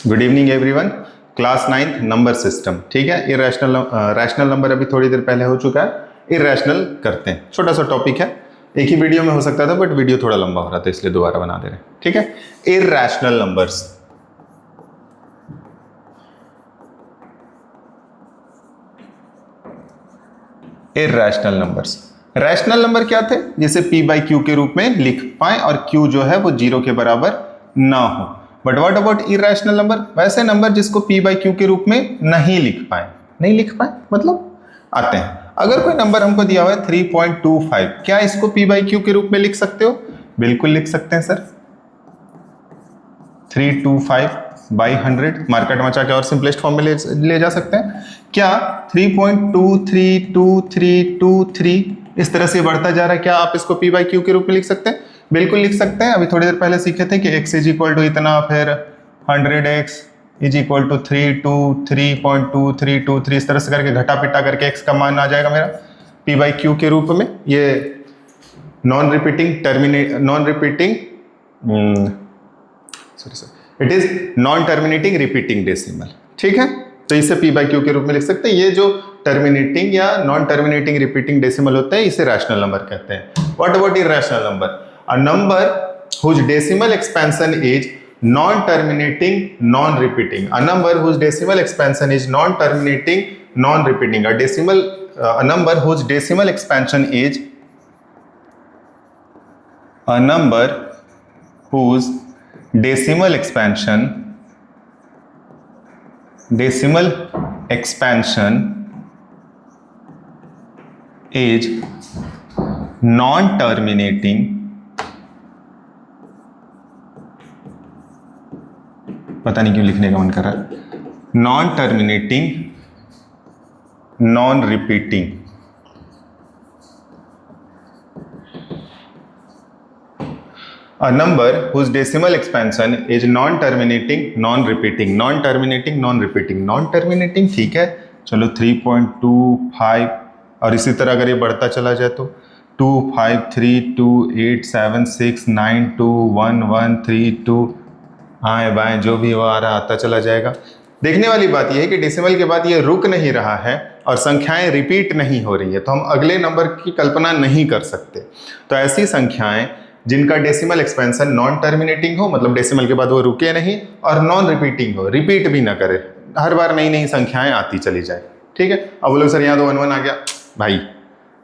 Good evening everyone. Class 9th number system, ठीक है। Irrational rational number अभी थोड़ी देर पहले हो चुका है। इरेशनल करते हैं, छोटा सा टॉपिक है, एक ही वीडियो में हो सकता था बट वीडियो थोड़ा लंबा हो रहा था इसलिए दोबारा बना दे रहे हैं, ठीक है। Irrational numbers, irrational numbers. Rational number क्या थे? जिसे p बाई क्यू के रूप में लिख पाए और q जो है वो 0 के बराबर ना हो। But what about irrational number? वैसे नंबर जिसको p बाई क्यू के रूप में नहीं लिख पाए। नहीं लिख पाए मतलब आते हैं। अगर कोई नंबर हमको दिया हुआ है 3.25, क्या इसको p बाई क्यू के रूप में लिख सकते हो? बिल्कुल लिख सकते हैं सर। 325 बाई 100 मार्केट मचा के और सिंपलेस्ट फॉर्म में ले जा सकते हैं। क्या 3.232323 इस तरह से बढ़ता जा रहा है, क्या आप इसको p बाई क्यू के रूप में लिख सकते हैं? बिल्कुल लिख सकते हैं। अभी थोड़ी देर पहले सीखे थे कि x इज इक्वल टू इतना, फिर 100x इज इक्वल टू 3.2323 इस तरह से करके घटा पिटा करके x का मान आ जाएगा मेरा p बाई क्यू के रूप में। ये non repeating it is non terminating repeating decimal, ठीक है। तो इसे p बाई क्यू के रूप में लिख सकते हैं। ये जो टर्मिनेटिंग या नॉन टर्मिनेटिंग रिपीटिंग डेसिमल होता है इसे रैशनल नंबर कहते हैं। What about irrational number? A number whose decimal expansion is non terminating non repeating. A number whose decimal expansion is non terminating non repeating. A number whose decimal expansion is a number whose decimal expansion is non-terminating पता नहीं क्यों लिखने का मन कर रहा है, non-terminating non-repeating। A number whose decimal expansion is non-terminating, non-repeating, non-terminating, non-repeating, non-terminating, ठीक है। चलो 3.25 और इसी तरह अगर ये बढ़ता चला जाए तो 2 5 3 2 8 7 6 9 2 1 1 3 2 आए बाएं जो भी वो आ रहा आता चला जाएगा। देखने वाली बात यह है कि डेसिमल के बाद ये रुक नहीं रहा है और संख्याएं रिपीट नहीं हो रही है, तो हम अगले नंबर की कल्पना नहीं कर सकते। तो ऐसी संख्याएं जिनका डेसिमल एक्सपेंशन नॉन टर्मिनेटिंग हो, मतलब डेसिमल के बाद वो रुके नहीं, और नॉन रिपीटिंग हो, रिपीट भी ना करे, हर बार नई नई संख्याएं आती चली जाए, ठीक है। अब बोलो सर यहाँ तो 1 1 आ गया, भाई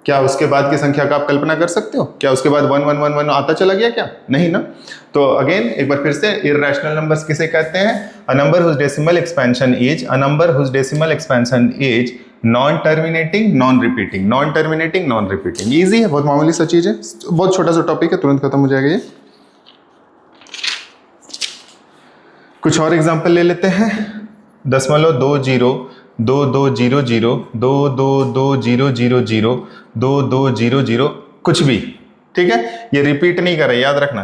क्या उसके बाद की संख्या का आप कल्पना कर सकते हो? क्या उसके बाद 1 1 1 1 आता चला गया? क्या नहीं ना। तो अगेन एक बार फिर से, इरेशनल नंबर्स किसे कहते हैं? A number whose decimal expansion is non terminating non repeating, non terminating non repeating. Easy है, बहुत मामूली सा चीज है, बहुत छोटा सा टॉपिक है, तुरंत खत्म हो जाएगा ये। कुछ और एग्जांपल ले लेते हैं। 0.20 2200 22200 2200 कुछ भी, ठीक है। ये रिपीट नहीं कर रहे, याद रखना।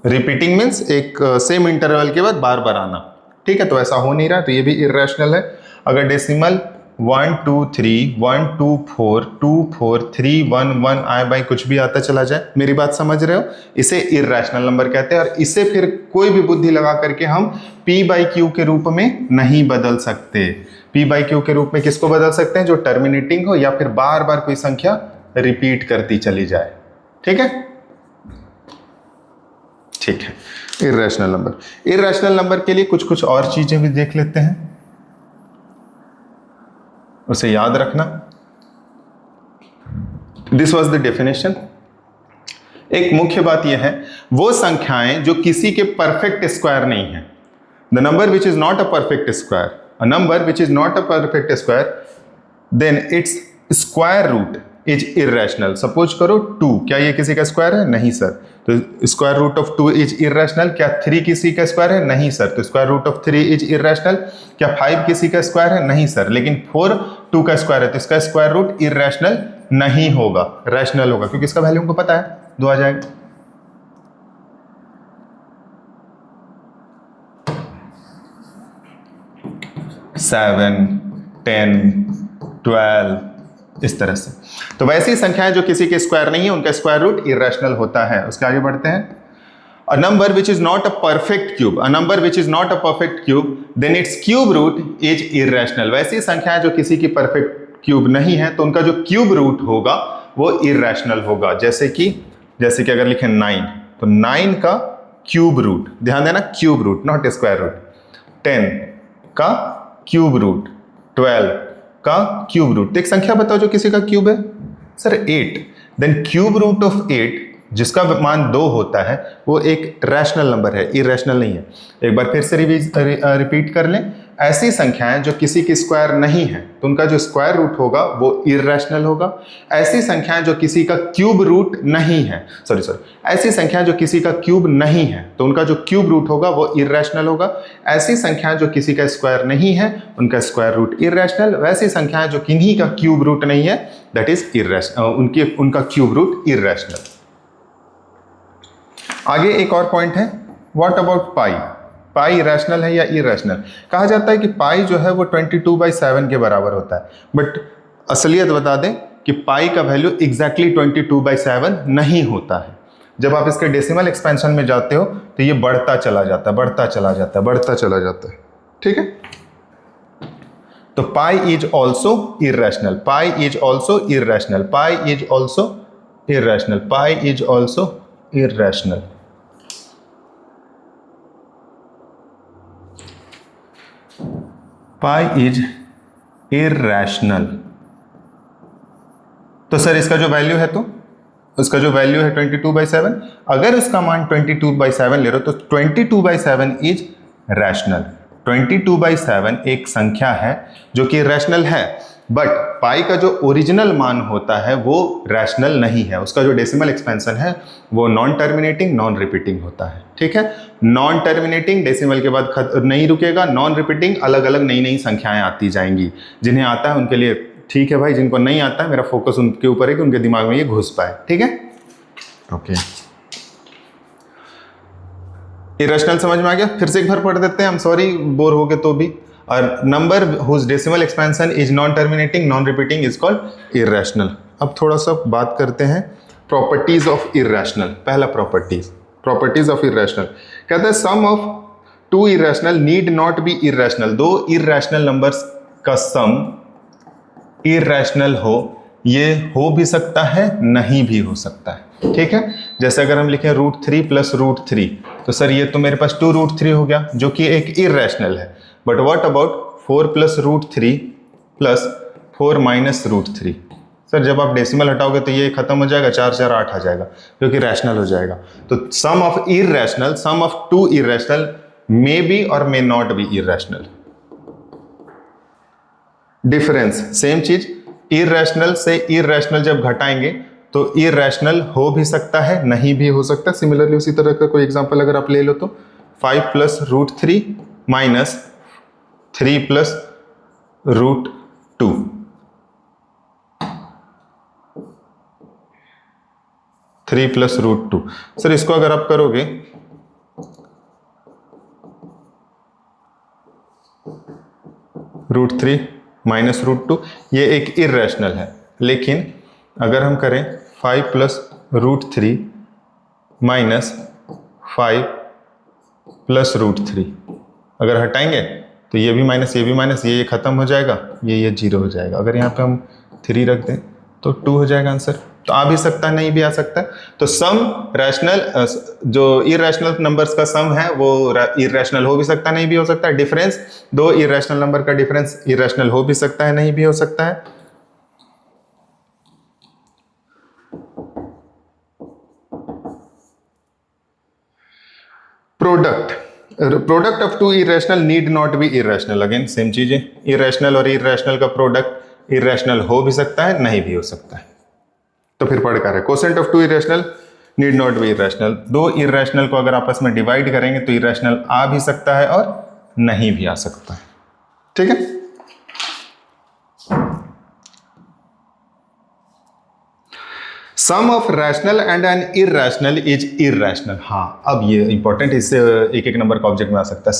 रिपीटिंग मीन्स एक सेम इंटरवल के बाद बार बार आना, ठीक है। तो ऐसा हो नहीं रहा, तो ये भी इरेशनल है। अगर डेसिमल 1 2 3 1 2 4 2 4 3 1 1 आए बाई कुछ भी आता चला जाए, मेरी बात समझ रहे हो, इसे इरेशनल नंबर कहते हैं। और इसे फिर कोई भी बुद्धि लगा करके हम p बाई क्यू के रूप में नहीं बदल सकते। p बाई क्यू के रूप में किसको बदल सकते हैं? जो टर्मिनेटिंग हो या फिर बार बार कोई संख्या रिपीट करती चली जाए, ठीक है। ठीक है, इरेशनल नंबर। इरेशनल नंबर के लिए कुछ कुछ और चीजें भी देख लेते हैं, उसे याद रखना। This was the definition. एक मुख्य बात यह है, वो संख्याएं जो किसी के परफेक्ट स्क्वायर नहीं है, the number which is not a perfect square, a number which is not a perfect square, then its square root is irrational. Suppose करो 2, क्या ये किसी का स्क्वायर है? नहीं सर, तो square root of 2 is irrational. क्या 3 किसी का स्क्वायर है? नहीं सर, तो square root of 3 is irrational. क्या 5 किसी का स्क्वायर है? नहीं सर, लेकिन 4 2 का स्क्वायर है, तो इसका स्क्वायर रूट इरेशनल नहीं होगा, रैशनल होगा, क्योंकि इसका वैल्यू हमको पता है, 2 आ जाएगा। सेवन 10 12 इस तरह से। तो वैसी संख्याएं जो किसी के स्क्वायर नहीं है उनका स्क्वायर रूट इरेशनल होता है। उसके आगे बढ़ते हैं। A number which is not a perfect cube, a number which is not a perfect cube, then its cube root is irrational. वैसी संख्याएं जो किसी की परफेक्ट क्यूब नहीं है तो उनका जो क्यूब रूट होगा वो इर्रेशनल होगा। जैसे कि अगर लिखें 9, तो 9 का क्यूब रूट, ध्यान देना cube root not square root, 10 का क्यूब रूट, 12 का क्यूब रूट। एक संख्या बताओ जो किसी का क्यूब है, sir 8, then cube root of 8 जिसका मान 2 होता है वो एक रैशनल नंबर है, इरेशनल नहीं है। एक बार फिर से रिपीट कर लें, ऐसी संख्याएं जो किसी की स्क्वायर नहीं है तो उनका जो स्क्वायर रूट होगा वो इरेशनल होगा। ऐसी संख्याएं जो किसी का क्यूब रूट नहीं है, ऐसी संख्याएं जो किसी का क्यूब नहीं है तो उनका जो क्यूब रूट होगा वो इरेशनल होगा। ऐसी संख्याएं जो किसी का स्क्वायर नहीं है उनका स्क्वायर रूट इरेशनल। वैसी संख्याएं जो किन्हीं का क्यूब रूट नहीं है दैट इज इरेशनल, उनका क्यूब रूट इरेशनल। आगे एक और पॉइंट है, what about pi? Pi rational है या इरेशनल? कहा जाता है कि पाई जो है वो 22/7 के बराबर होता है, बट असलियत बता दें कि पाई का वैल्यू एग्जैक्टली 22/7 नहीं होता है। जब आप इसके डेसिमल एक्सपेंशन में जाते हो तो ये बढ़ता चला जाता है, बढ़ता चला जाता है, बढ़ता चला जाता है, ठीक है। तो pi is also irrational, pi is also irrational, pi is also irrational, pi is also irrational. Pi is irrational. तो सर इसका जो वैल्यू है, तो उसका जो वैल्यू है 22/7, अगर उसका मान 22/7 ले रहे हो तो 22/7 इज रैशनल। 22/7 एक संख्या है जो कि रैशनल है, बट पाई का जो ओरिजिनल मान होता है वो रैशनल नहीं है। उसका जो डेसिमल एक्सपेंशन है वो नॉन टर्मिनेटिंग नॉन रिपीटिंग होता है, ठीक है। नॉन टर्मिनेटिंग डेसिमल के बाद नहीं रुकेगा, नॉन रिपीटिंग अलग अलग नई नई संख्याएं आती जाएंगी। जिन्हें आता है उनके लिए ठीक है भाई, जिनको नहीं आता है मेरा फोकस उनके ऊपर है कि उनके दिमाग में ये घुस पाए, ठीक है। ओके, इरेशनल समझ में आ गया? फिर से एक बार पढ़ देते हैं, हम सॉरी बोर हो गए तो भी। और number whose decimal expansion is non terminating non repeating is called irrational. अब थोड़ा सा बात करते हैं प्रॉपर्टीज ऑफ इरेशनल। पहला प्रॉपर्टीज ऑफ इरेशनल कहते हैं sum of two irrational need not be irrational. दो इरेशनल नंबर्स का सम इरेशनल हो, ये हो भी सकता है नहीं भी हो सकता है, ठीक है। जैसे अगर हम लिखें √3 + √3, तो सर ये तो मेरे पास 2√3 हो गया जो कि एक इरेशनल है। But what about 4 + √3 + 4 - √3? सर जब आप डेसिमल हटाओगे तो ये खत्म हो जाएगा, 4 4 8 आ जाएगा, जो कि रैशनल हो जाएगा। तो sum of irrational, sum of two irrational may be और may not be irrational. Difference same चीज, इरेशनल से इरेशनल जब घटाएंगे तो इरेशनल हो भी सकता है नहीं भी हो सकता। सिमिलरली उसी तरह का कोई एग्जांपल अगर आप ले लो तो 5 + √3 - 3 + √2। √2। सर इसको अगर आप करोगे √3 - √2, ये एक इरेशनल है। लेकिन अगर हम करें 5 + √3 - 5 + √3, अगर हटाएंगे तो ये भी माइनस, ये भी माइनस, ये खत्म हो जाएगा, ये 0 हो जाएगा। अगर यहाँ पे हम 3 रख दें तो 2 हो जाएगा आंसर। तो आ भी सकता है नहीं भी आ सकता है। तो सम रैशनल, जो इरेशनल नंबर्स का सम है वो इरेशनल हो भी सकता है नहीं भी हो सकता है। डिफरेंस, दो इरेशनल नंबर का डिफरेंस इरेशनल हो भी सकता है नहीं भी हो सकता है। Product of two irrational need not be irrational. Again same चीज है, इरेशनल और इरेशनल का प्रोडक्ट इरेशनल हो भी सकता है नहीं भी हो सकता है। तो फिर पढ़ कर है quotient of two irrational need not be irrational. दो इरेशनल को अगर आपस में डिवाइड करेंगे तो इरेशनल आ भी सकता है और नहीं भी आ सकता है, ठीक है। Sum of rational and an irrational is irrational. हाँ, अब ये इंपॉर्टेंट, इससे एक एक नंबर का ऑब्जेक्ट में आ सकता है।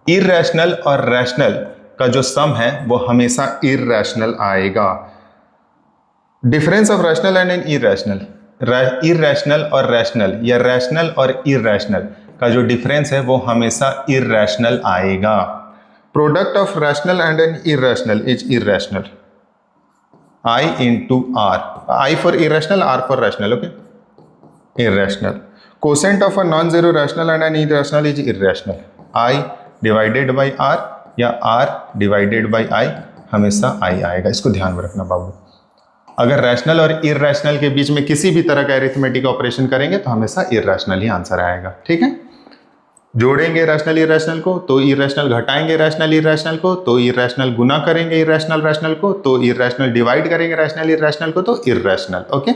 इरेशनल और रैशनल का जो सम है वो हमेशा इरेशनल आएगा। Difference of rational and an irrational, irrational और रैशनल या रैशनल और इररेशनल का जो डिफरेंस है वो हमेशा इररेशनल आएगा। Product of rational and an irrational is irrational. I into R. I for irrational, R for rational. Okay. Irrational. Quotient of a non-zero rational and an irrational is irrational. I divided by R या R divided by I हमेशा I आएगा। इसको ध्यान में रखना बाबू। अगर rational और irrational के बीच में किसी भी तरह का अरिथमेटिक ऑपरेशन करेंगे तो हमेशा इररेशनल ही आंसर आएगा। ठीक है। जोड़ेंगे रैशनल इररेशनल को तो इररेशनल, घटाएंगे रैशनल इररेशनल को तो इररेशनल, गुना करेंगे इररेशनल रैशनल को तो इररेशनल, डिवाइड करेंगे रैशनल इररेशनल को तो इररेशनल। ओके।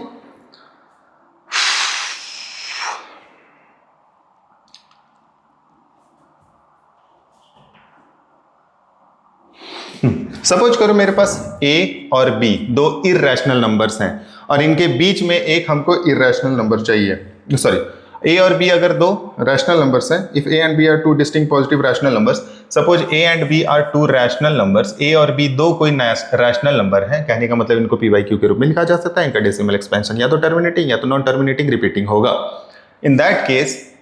सपोज करो मेरे पास a और b दो इररेशनल नंबर्स हैं और इनके बीच में एक हमको इररेशनल नंबर चाहिए। सॉरी, a और b अगर दो रैशनल नंबर्स हैं, if a and b are two distinct positive rational numbers, suppose a and b are two rational numbers, a और b दो कोई रैशनल नंबर है, कहने का मतलब इनको p by q के रूप में लिखा जा सकता है। इनका डेसिमल एक्सपेंशन या तो टर्मिनेटिंग या तो नॉन टर्मिनेटिंग रिपीटिंग होगा। इन दैट केस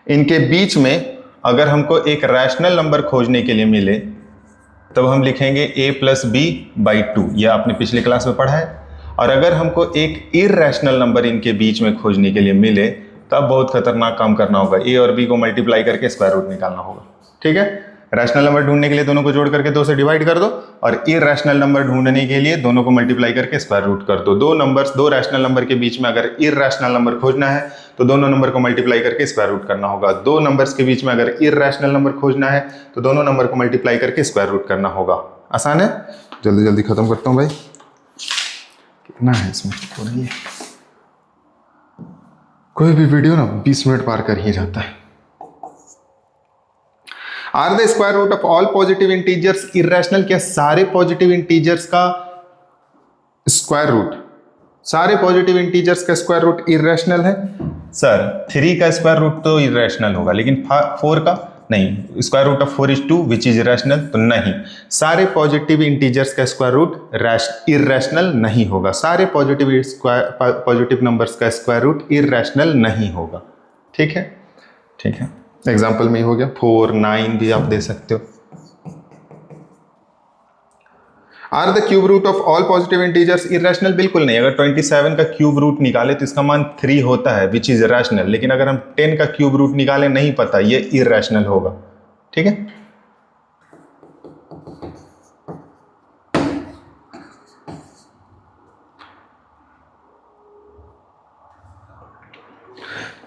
इनके बीच में अगर हमको एक रैशनल नंबर खोजने के लिए मिले तब हम लिखेंगे a प्लस बी बाई 2, यह आपने पिछले क्लास में पढ़ा है। और अगर हमको एक इररेशनल नंबर इनके बीच में खोजने के लिए मिले तब बहुत खतरनाक काम करना होगा, a और b को मल्टीप्लाई करके स्क्वायर रूट निकालना होगा। ठीक है। रैशनल नंबर ढूंढने के लिए दोनों को जोड़ करके 2 से डिवाइड कर दो और इररेशनल नंबर ढूंढने के लिए दोनों को मल्टीप्लाई करके स्क्वायर रूट कर दो। दो रैशनल नंबर के बीच में अगर इररेशनल नंबर खोजना है तो दोनों नंबर को मल्टीप्लाई करके स्क्वायर रूट करना होगा। दो नंबर्स के बीच में अगर इररेशनल नंबर खोजना है तो दोनों नंबर को मल्टीप्लाई करके स्क्वायर रूट करना होगा। आसान है। जल्दी जल्दी खत्म करता हूं भाई, कितना है इसमें हो रही है। कोई भी वीडियो ना 20 मिनट पार कर ही जाता है। Are the square root of all positive integers irrational? क्या सारे पॉजिटिव इंटीजर्स का स्क्वायर रूट, सारे पॉजिटिव इंटीजर्स का स्क्वायर रूट इररेशनल है? सर 3 का स्क्वायर रूट तो इररेशनल होगा लेकिन 4 का नहीं। Square root of 4 is 2 which is irrational, तो नहीं। सारे पॉजिटिव इंटीजर्स का स्क्वायर रूट इररेशनल नहीं होगा। सारे पॉजिटिव नंबर्स का स्क्वायर रूट इररेशनल नहीं होगा। ठीक है। ठीक है। एग्जाम्पल में ही हो गया। 4, 9 भी आप दे सकते हो। Are the cube root of all positive integers irrational? बिल्कुल नहीं। अगर 27 का क्यूब रूट निकाले तो इसका मान 3 होता है विच इज रैशनल, लेकिन अगर हम 10 का क्यूब रूट निकाले नहीं पता, ये इररेशनल होगा। ठीक है।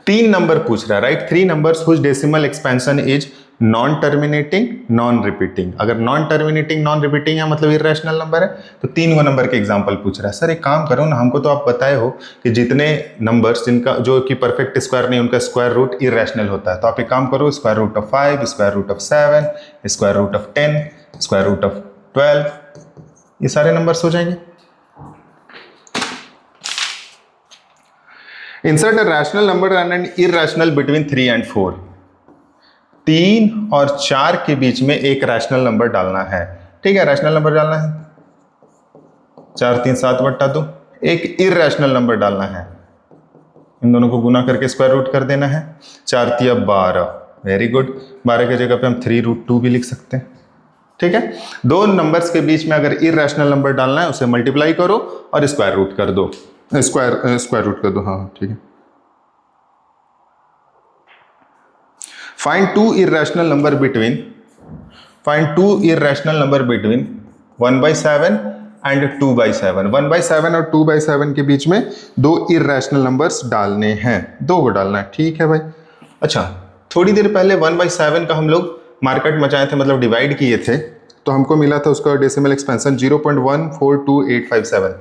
तीन नंबर पूछ रहा है, right. 3 numbers whose decimal expansion is non terminating non repeating. अगर नॉन टर्मिनेटिंग नॉन रिपीटिंग है मतलब इररेशनल नंबर है, तो 3 नंबर के एग्जांपल पूछ रहा है। सर एक काम करो ना, हमको तो आप बताए हो कि जितने नंबर्स जिनका जो कि परफेक्ट स्क्वायर नहीं उनका स्क्वायर रूट इररेशनल होता है, तो आप एक काम करो, square root of 5, square root of 7, square root of 10, square root of 12, ये सारे नंबर्स हो जाएंगे। Insert a rational number and an irrational between 3 and 4। 3 और 4 के बीच में एक रैशनल नंबर डालना है। ठीक है। रैशनल नंबर डालना है 4 3 7 बट्टा 2। एक इररेशनल नंबर डालना है, इन दोनों को गुना करके स्क्वायर रूट कर देना है। 4 3 12। Very good. 12 की जगह पे हम 3√2 भी लिख सकते हैं। ठीक है। दो नंबर्स के बीच में अगर इररेशनल नंबर डालना है उसे मल्टीप्लाई करो और स्क्वायर रूट कर दो। स्क्वायर रूट कर दो। हाँ ठीक है। Find two irrational number between 1/7 and 2/7। 1/7 और 2/7 के बीच में 2 इररेशनल नंबर्स डालने हैं, 2 को डालना है। ठीक है भाई। अच्छा, थोड़ी देर पहले 1/7 का हम लोग मार्केट मचाए थे, मतलब डिवाइड किए थे, तो हमको मिला था उसका decimal expansion 0.142857।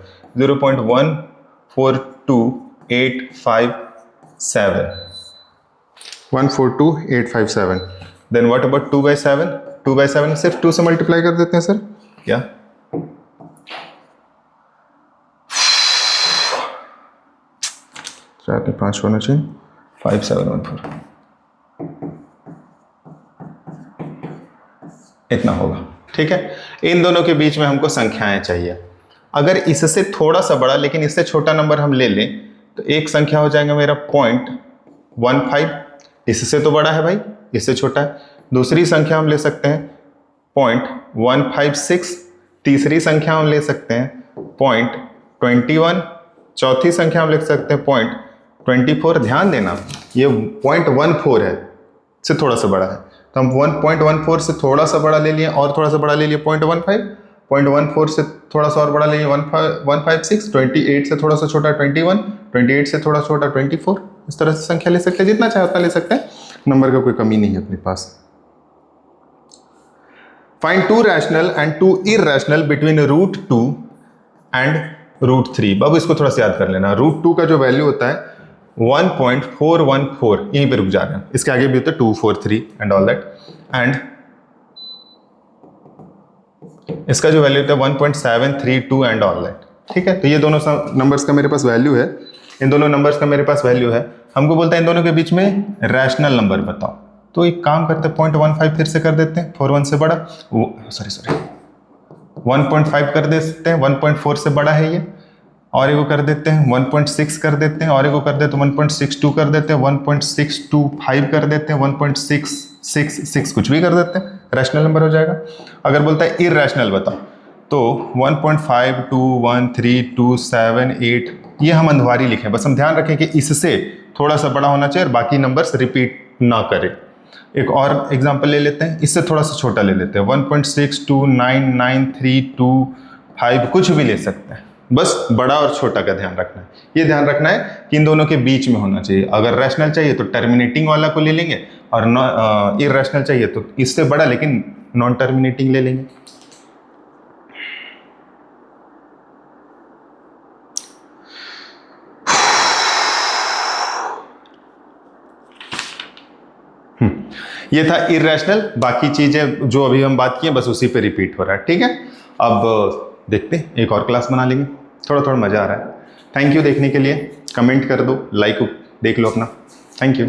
1.142857। Then what about 2/7? 2/7 सिर्फ 2 से मल्टीप्लाई कर देते हैं सर। क्या 5 होना चाहिए। 5714 इतना होगा। ठीक है। इन दोनों के बीच में हमको संख्याएं चाहिए। अगर इससे थोड़ा सा बड़ा लेकिन इससे छोटा नंबर हम ले लें तो एक संख्या हो जाएगा मेरा 0.15, इससे तो बड़ा है भाई, इससे छोटा है। दूसरी संख्या हम ले सकते हैं 0.156, तीसरी संख्या हम ले सकते हैं 0.21, चौथी संख्या हम लिख सकते हैं 0.24। ध्यान देना ये 0.14 है, से थोड़ा सा बड़ा है, तो हम 1.14 से थोड़ा सा बड़ा ले लिए और थोड़ा सा बड़ा ले लिए 0.15, 0.14 से थोड़ा सा और बड़ा ले लिए 156, 28 से थोड़ा सा छोटा 21, 28 से थोड़ा छोटा 24। इस तरह से संख्या ले सकते हैं, जितना चाहे उतना ले सकते हैं, नंबर का कोई कमी नहीं है अपने पास। Find 2 rational and 2 irrational between √2 and √3। बाबू इसको थोड़ा सा याद कर लेना, √2 का जो वैल्यू होता है 1.414, यहीं पे रुक जा रहे हैं, इसके आगे भी होता है 2, 4, 3 एंड ऑल दैट, एंड इसका जो वैल्यू होता है 1.732 एंड ऑल दैट। ठीक है, तो ये दोनों नंबर्स का मेरे पास वैल्यू है, इन दोनों नंबर्स का मेरे पास वैल्यू है। हमको बोलता है इन दोनों के बीच में रैशनल नंबर बताओ, तो एक काम करते हैं 0.15 फिर से कर देते हैं, 41 से बड़ा, 1.5 कर देते हैं, 1.4 से बड़ा है ये, और एगो कर देते हैं 1.6 कर देते हैं, और एगो कर देते हैं 1.62 कर देते हैं, 1.625 कर देते हैं, 1.666 कुछ भी कर देते हैं, रैशनल नंबर हो जाएगा। अगर बोलता है इरैशनल बताओ, तो 1.5, 2, 1, 3, 2, 7, 8, ये हम अंधवारी लिखें, बस हम ध्यान रखें कि इससे थोड़ा सा बड़ा होना चाहिए और बाकी नंबर्स रिपीट ना करें। एक और एग्जांपल ले लेते हैं, इससे थोड़ा सा छोटा ले लेते हैं, 1.629932 कुछ भी ले सकते हैं, बस बड़ा और छोटा का ध्यान रखना है। ये ध्यान रखना है कि इन दोनों के बीच में होना चाहिए। अगर रैशनल चाहिए तो टर्मिनेटिंग वाला को ले लेंगे, और इरैशनल चाहिए तो इससे बड़ा लेकिन नॉन टर्मिनेटिंग ले लेंगे। ये था इरैशनल, बाकी चीजें जो अभी हम बात किए बस उसी पे रिपीट हो रहा है। ठीक है, अब देखते हैं, एक और क्लास बना लेंगे, थोड़ा थोड़ा मजा आ रहा है। थैंक यू देखने के लिए, कमेंट कर दो, लाइक देख लो अपना, थैंक यू।